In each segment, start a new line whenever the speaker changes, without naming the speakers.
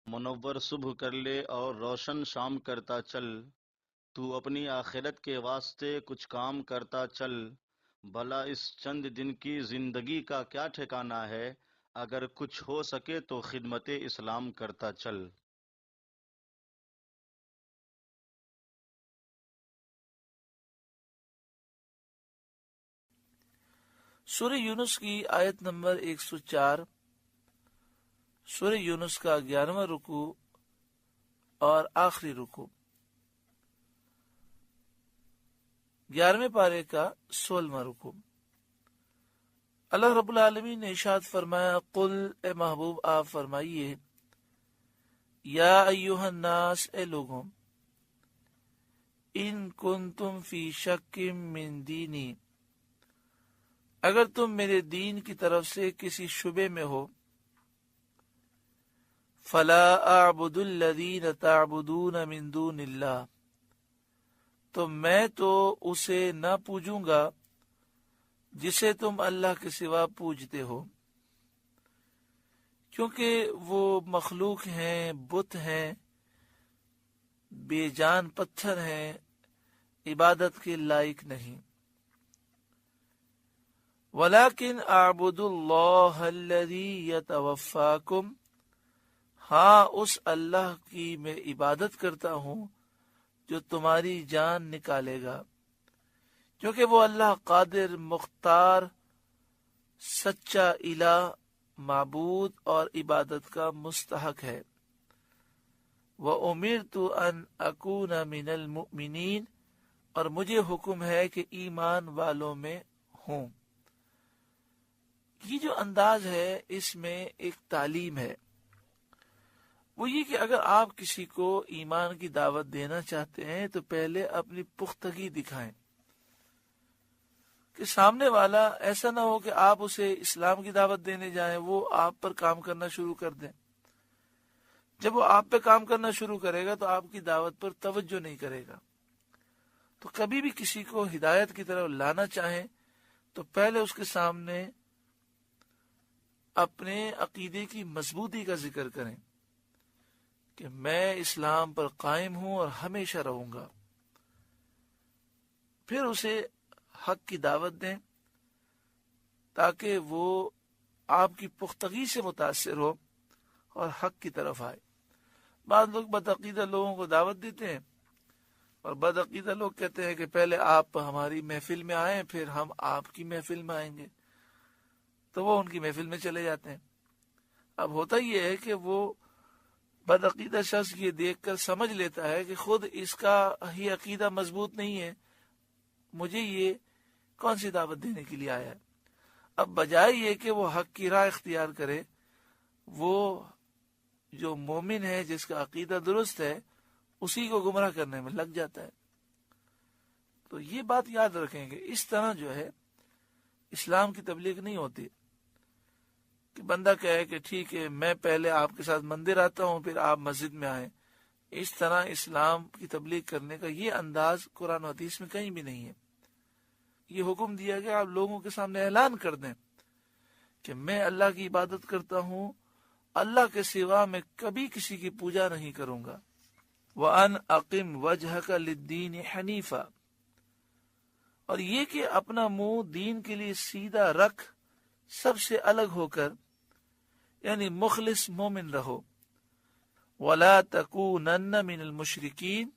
منور صبح کر لے اور روشن شام کرتا چل، تو اپنی آخرت کے واسطے کچھ کام کرتا چل، بھلا اس چند دن کی زندگی کا کیا ٹھکانہ ہے، اگر کچھ ہو سکے تو خدمت اسلام کرتا چل۔
سورہ یونس کی آیت نمبر 104، سورہ یونس کا 11واں رکوع اور آخری رکوع، 11ویں پارے کا 16واں رکوع۔ اللہ رب العالمین نے ارشاد فرمایا، قل اے محبوب آپ فرمائیے، یا ایہا الناس اے لوگوں، ان کنتم فی شک من دینی، اگر تم میرے دین کی طرف سے کسی شبے میں ہو، فلا اعبد الذین تعبدون من دون اللہ، تو میں تو اسے نہ پوجوں گا جسے تم اللہ کے سوا پوجتے ہو، کیونکہ وہ مخلوق ہیں، بت ہیں، بے جان پتھر ہیں، عبادت کے لائق نہیں۔ ولیکن اعبد اللہ الذی یتوفاکم، ہاں اس اللہ کی میں عبادت کرتا ہوں جو تمہاری جان نکالے گا، کیونکہ وہ اللہ قادر، مختار، سچا الہ، معبود اور عبادت کا مستحق ہے۔ وَأُمِرْتُ أَنْ أَكُونَ مِنَ الْمُؤْمِنِينَ، اور مجھے حکم ہے کہ ایمان والوں میں ہوں۔ یہ جو انداز ہے اس میں ایک تعلیم ہے، وہ یہ کہ اگر آپ کسی کو ایمان کی دعوت دینا چاہتے ہیں تو پہلے اپنی پختگی دکھائیں، کہ سامنے والا ایسا نہ ہو کہ آپ اسے اسلام کی دعوت دینے جائیں، وہ آپ پر کام کرنا شروع کر دیں۔ جب وہ آپ پہ کام کرنا شروع کرے گا تو آپ کی دعوت پر توجہ نہیں کرے گا۔ تو کبھی بھی کسی کو ہدایت کی طرف لانا چاہیں تو پہلے اس کے سامنے اپنے عقیدے کی مضبوطی کا ذکر کریں کہ میں اسلام پر قائم ہوں اور ہمیشہ رہوں گا، پھر اسے حق کی دعوت دیں تاکہ وہ آپ کی پختگی سے متاثر ہو اور حق کی طرف آئے۔ بعض لوگ بدعقیدہ لوگوں کو دعوت دیتے ہیں اور بدعقیدہ لوگ کہتے ہیں کہ پہلے آپ ہماری محفل میں آئیں پھر ہم آپ کی محفل میں آئیں گے، تو وہ ان کی محفل میں چلے جاتے ہیں۔ اب ہوتا یہ ہے کہ وہ بدعقیدہ شخص یہ دیکھ کر سمجھ لیتا ہے کہ خود اس کا ہی عقیدہ مضبوط نہیں ہے، مجھے یہ کون سی دعوت دینے کے لیے آیا ہے۔ اب بجائے یہ کہ وہ حق کی راہ اختیار کرے، وہ جو مومن ہے جس کا عقیدہ درست ہے اسی کو گمراہ کرنے میں لگ جاتا ہے۔ تو یہ بات یاد رکھیں کہ اس طرح جو ہے اسلام کی تبلیغ نہیں ہوتی کہ بندہ کہے کہ ٹھیک ہے میں پہلے آپ کے ساتھ مندر آتا ہوں پھر آپ مسجد میں آئیں۔ اس طرح اسلام کی تبلیغ کرنے کا یہ انداز قرآن و حدیث میں کہیں بھی نہیں ہے۔ یہ حکم دیا کہ آپ لوگوں کے سامنے اعلان کر دیں کہ میں اللہ کی عبادت کرتا ہوں، اللہ کے سوا میں کبھی کسی کی پوجا نہیں کروں گا۔ وَأَنْ أَقِمْ وَجْهَكَ لِلدِّينِ حَنِيفًا، اور یہ کہ اپنا منہ دین کے لیے سیدھا رکھ، سب سے الگ ہو کر، یعنی مخلص مومن رہو۔ وَلَا تَكُونَنَّ مِنَ الْمُشْرِكِينَ،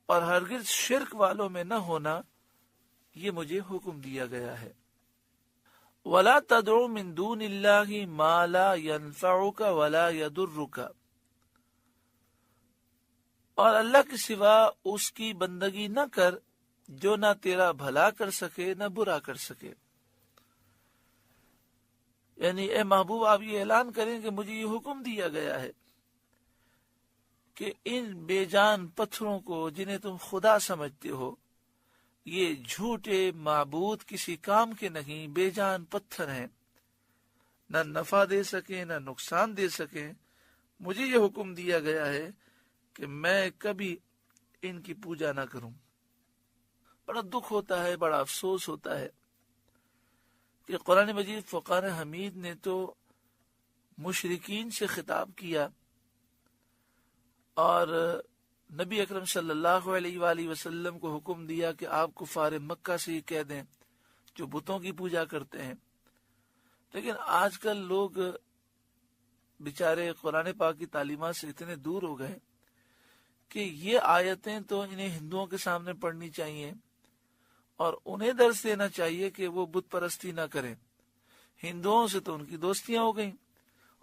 اور ہرگز شرک والوں میں نہ ہونا، یہ مجھے حکم دیا گیا ہے۔ وَلَا تَدْعُ مِن دُونِ اللَّهِ مَا لَا يَنفَعُكَ وَلَا يَضُرُّكَ، اور اللہ کے سوا اس کی بندگی نہ کر جو نہ تیرا بھلا کر سکے نہ برا کر سکے۔ یعنی اے محبوب آپ یہ اعلان کریں کہ مجھے یہ حکم دیا گیا ہے کہ ان بے جان پتھروں کو جنہیں تم خدا سمجھتے ہو، یہ جھوٹے معبود کسی کام کے نہیں، بے جان پتھر ہیں، نہ نفع دے سکیں نہ نقصان دے سکیں۔ مجھے یہ حکم دیا گیا ہے کہ میں کبھی ان کی پوجا نہ کروں۔ بڑا دکھ ہوتا ہے، بڑا افسوس ہوتا ہے کہ قرآن مجید فقان حمید نے تو مشرکین سے خطاب کیا اور نبی اکرم صلی اللہ علیہ وآلہ وسلم کو حکم دیا کہ آپ کفار مکہ سے یہ کہہ دیں جو بتوں کی پوجا کرتے ہیں. لیکن آج کل لوگ بیچارے قرآن پاک کی تعلیمات سے اتنے دور ہو گئے کہ یہ آیتیں تو انہیں ہندوؤں کے سامنے پڑھنی چاہیے اور انہیں درس دینا چاہیے کہ وہ بت پرستی نہ کریں. ہندوؤں سے تو ان کی دوستیاں ہو گئیں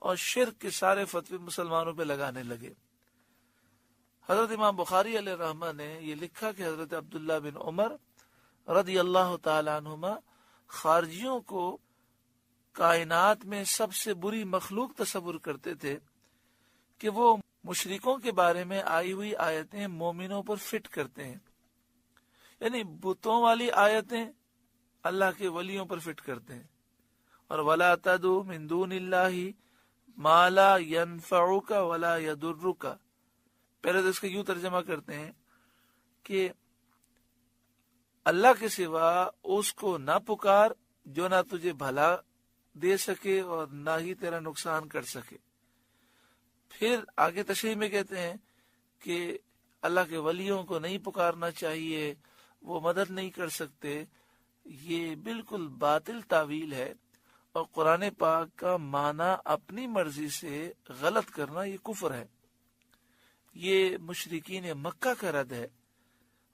اور شرک کے سارے فتوے مسلمانوں پہ لگانے لگے. حضرت امام بخاری علیہ رحمہ نے یہ لکھا کہ حضرت عبداللہ بن عمر رضی اللہ تعالی عنہما خارجیوں کو کائنات میں سب سے بری مخلوق تصور کرتے تھے کہ وہ مشرکوں کے بارے میں آئی ہوئی آیتیں مومنوں پر فٹ کرتے ہیں، یعنی بتوں والی آیتیں اللہ کے ولیوں پر فٹ کرتے ہیں. اور وَلَا تَدْعُ مِن دُونِ اللَّهِ مَا لَا يَنفَعُكَ وَلَا يَضُرُّكَ. پہلے تو اس کا یوں ترجمہ کرتے ہیں کہ اللہ کے سوا اس کو نہ پکار جو نہ تجھے بھلا دے سکے اور نہ ہی تیرا نقصان کر سکے. پھر آگے تشریح میں کہتے ہیں کہ اللہ کے ولیوں کو نہیں پکارنا چاہیے، وہ مدد نہیں کر سکتے. یہ بالکل باطل تعویل ہے اور قرآن پاک کا معنی اپنی مرضی سے غلط کرنا یہ کفر ہے. یہ مشرکین مکہ کا رد ہے.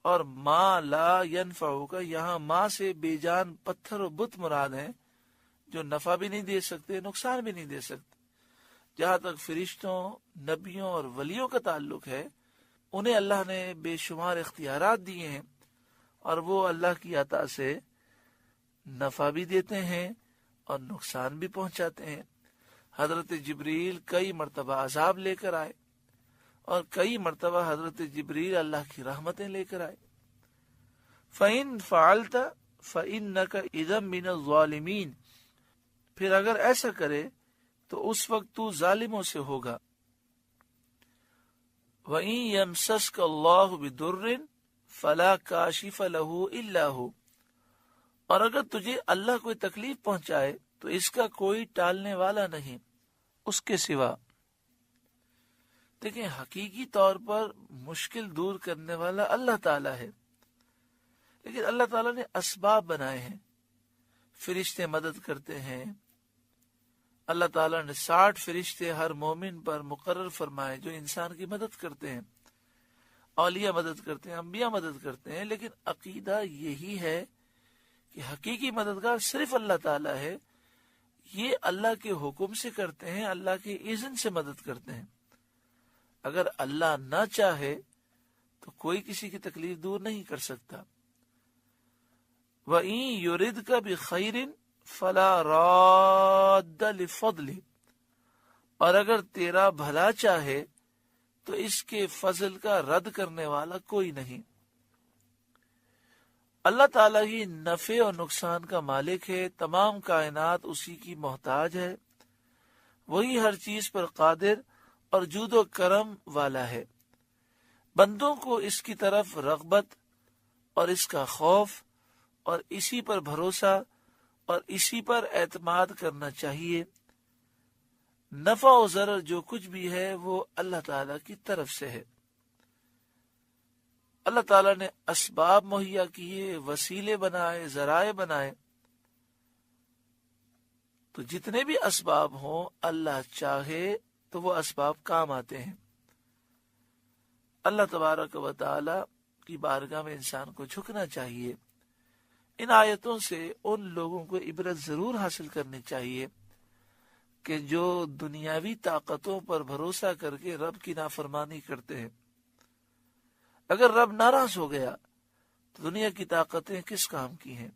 اور ما لا ینفعو کا یہاں ماں سے بے جان پتھر و بت مراد ہیں جو نفع بھی نہیں دے سکتے نقصان بھی نہیں دے سکتے. جہاں تک فرشتوں، نبیوں اور ولیوں کا تعلق ہے انہیں اللہ نے بے شمار اختیارات دیے ہیں اور وہ اللہ کی عطا سے نفع بھی دیتے ہیں اور نقصان بھی پہنچاتے ہیں. حضرت جبریل کئی مرتبہ عذاب لے کر آئے اور کئی مرتبہ حضرت جبریل اللہ کی رحمتیں لے کر آئے. فَإِن فَعَلْتَ فَإِنَّكَ إِذًا مِّنَ الظَّالِمِينَ. پھر اگر ایسا کرے تو اس وقت تو ظالموں سے ہوگا. وَإِن يَمْسَسْكَ اللَّهُ بِضُرٍّ فَلَا كَاشِفَ لَهُ إِلَّا هُوَ. اور اگر تجھے اللہ کوئی تکلیف پہنچائے تو اس کا کوئی ٹالنے والا نہیں اس کے سوا. دیکھیں حقیقی طور پر مشکل دور کرنے والا اللہ تعالیٰ ہے، لیکن اللہ تعالیٰ نے اسباب بنائے ہیں. فرشتے مدد کرتے ہیں. اللہ تعالیٰ نے 60 فرشتے ہر مومن پر مقرر فرمائے جو انسان کی مدد کرتے ہیں. اولیاء مدد کرتے ہیں، انبیاء مدد کرتے ہیں. لیکن عقیدہ یہی ہے کہ حقیقی مددگار صرف اللہ تعالیٰ ہے. یہ اللہ کے حکم سے کرتے ہیں، اللہ کے اذن سے مدد کرتے ہیں. اگر اللہ نہ چاہے تو کوئی کسی کی تکلیف دور نہیں کر سکتا. وَإِن يُرِدْكَ بِخَيْرٍ فَلَا رَادَّ لِفَضْلِهِ. اور اگر تیرا بھلا چاہے تو اس کے فضل کا رد کرنے والا کوئی نہیں. اللہ تعالیٰ ہی نفع اور نقصان کا مالک ہے. تمام کائنات اسی کی محتاج ہے. وہی ہر چیز پر قادر اور جود و کرم والا ہے. بندوں کو اس کی طرف رغبت اور اس کا خوف اور اسی پر بھروسہ اور اسی پر اعتماد کرنا چاہیے. نفع و ضرر جو کچھ بھی ہے وہ اللہ تعالیٰ کی طرف سے ہے. اللہ تعالیٰ نے اسباب مہیا کیے، وسیلے بنائے، ذرائع بنائے. تو جتنے بھی اسباب ہوں اللہ چاہے تو وہ اسباب کام آتے ہیں. اللہ تبارک و تعالی کی بارگاہ میں انسان کو جھکنا چاہیے. ان آیتوں سے ان لوگوں کو عبرت ضرور حاصل کرنی چاہیے کہ جو دنیاوی طاقتوں پر بھروسہ کر کے رب کی نافرمانی کرتے ہیں. اگر رب ناراض ہو گیا تو دنیا کی طاقتیں کس کام کی ہیں؟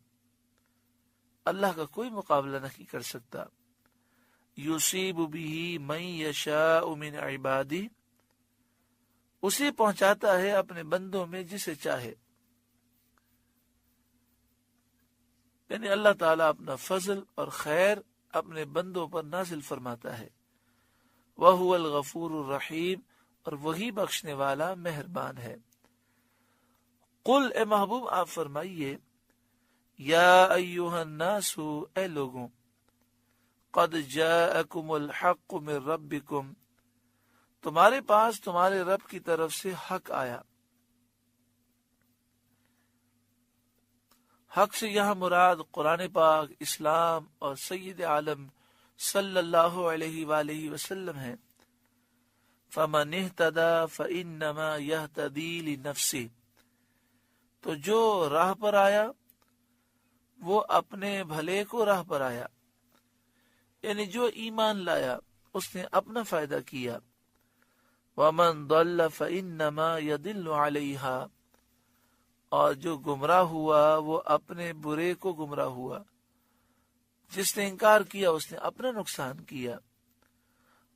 اللہ کا کوئی مقابلہ نہیں کر سکتا. یصیب بہ من یشاء من عبادہ. اسے پہنچاتا ہے اپنے بندوں میں جسے چاہے. یعنی اللہ تعالیٰ اپنا فضل اور خیر اپنے بندوں پر نازل فرماتا ہے. وَهُوَ الْغَفُورُ الرَّحِيمُ. اور وہی بخشنے والا مہربان ہے. قل اے محبوب آپ فرمائیے یا ایھا الناس اے لوگوں قد جاءکم الحق من ربکم تمہارے پاس تمہارے رب کی طرف سے حق آیا. حق سے یہاں مراد قرآن پاک، اسلام اور سید عالم صلی اللہ علیہ وآلہ وسلم ہے. فمن اہتدى فإنما يهتدي لنفسه، تو جو راہ پر آیا وہ اپنے بھلے کو راہ پر آیا، یعنی جو ایمان لایا اس نے اپنا فائدہ کیا. ومن ضل فإنما يضل عليها، اور جو گمراہ ہوا وہ اپنے برے کو گمراہ ہوا. جس نے انکار کیا اس نے اپنا نقصان کیا.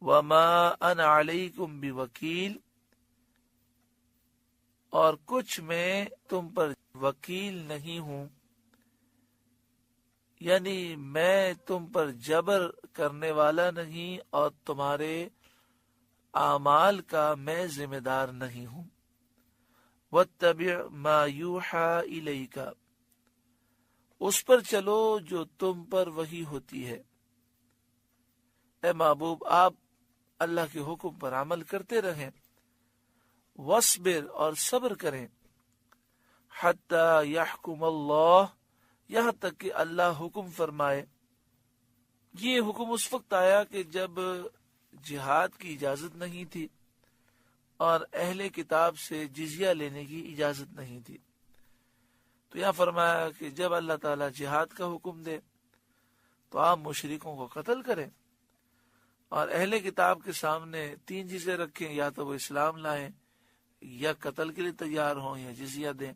وما انا علیکم بوکیل، اور کچھ میں تم پر وکیل نہیں ہوں، یعنی میں تم پر جبر کرنے والا نہیں اور تمہارے اعمال کا میں ذمہ دار نہیں ہوں. واتبع ما یوحى الیک، اس پر چلو جو تم پر وحی ہوتی ہے. اے محبوب آپ اللہ کے حکم پر عمل کرتے رہیں. وصبر، اور صبر کریں. حتی یحکم اللہ، یہاں تک کہ اللہ حکم فرمائے. یہ حکم اس وقت آیا کہ جب جہاد کی اجازت نہیں تھی اور اہل کتاب سے جزیہ لینے کی اجازت نہیں تھی. تو یہاں فرمایا کہ جب اللہ تعالیٰ جہاد کا حکم دے تو آپ مشرکوں کو قتل کریں، اور اہل کتاب کے سامنے 3 چیزیں رکھیں، یا تو وہ اسلام لائیں، یا قتل کے لیے تیار ہوں، یا جزیہ دیں.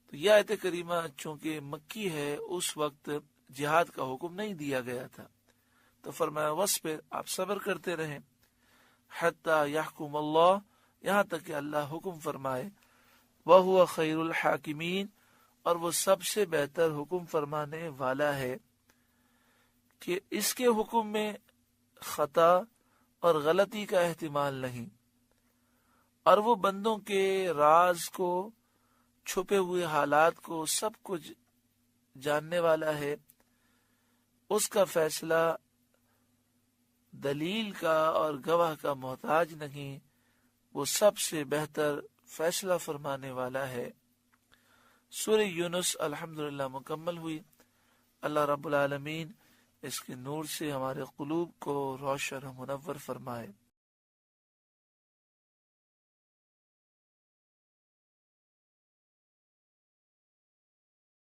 تو یہ آیت کریمہ چونکہ مکی ہے، اس وقت جہاد کا حکم نہیں دیا گیا تھا، تو فرمایا وصبر، آپ صبر کرتے رہیں. حتی یحکم اللہ، یہاں تک کہ اللہ حکم فرمائے. وَهُوَ خَيْرُ الْحَاكِمِينَ، اور وہ سب سے بہتر حکم فرمانے والا ہے، کہ اس کے حکم میں خطا اور غلطی کا احتمال نہیں، اور وہ بندوں کے راز کو، چھپے ہوئے حالات کو سب کچھ جاننے والا ہے. اس کا فیصلہ دلیل کا اور گواہ کا محتاج نہیں، وہ سب سے بہتر فیصلہ فرمانے والا ہے. سورہ یونس الحمدللہ مکمل ہوئی. اللہ رب العالمین اس کے نور سے ہمارے قلوب کو روشن و منور فرمائے.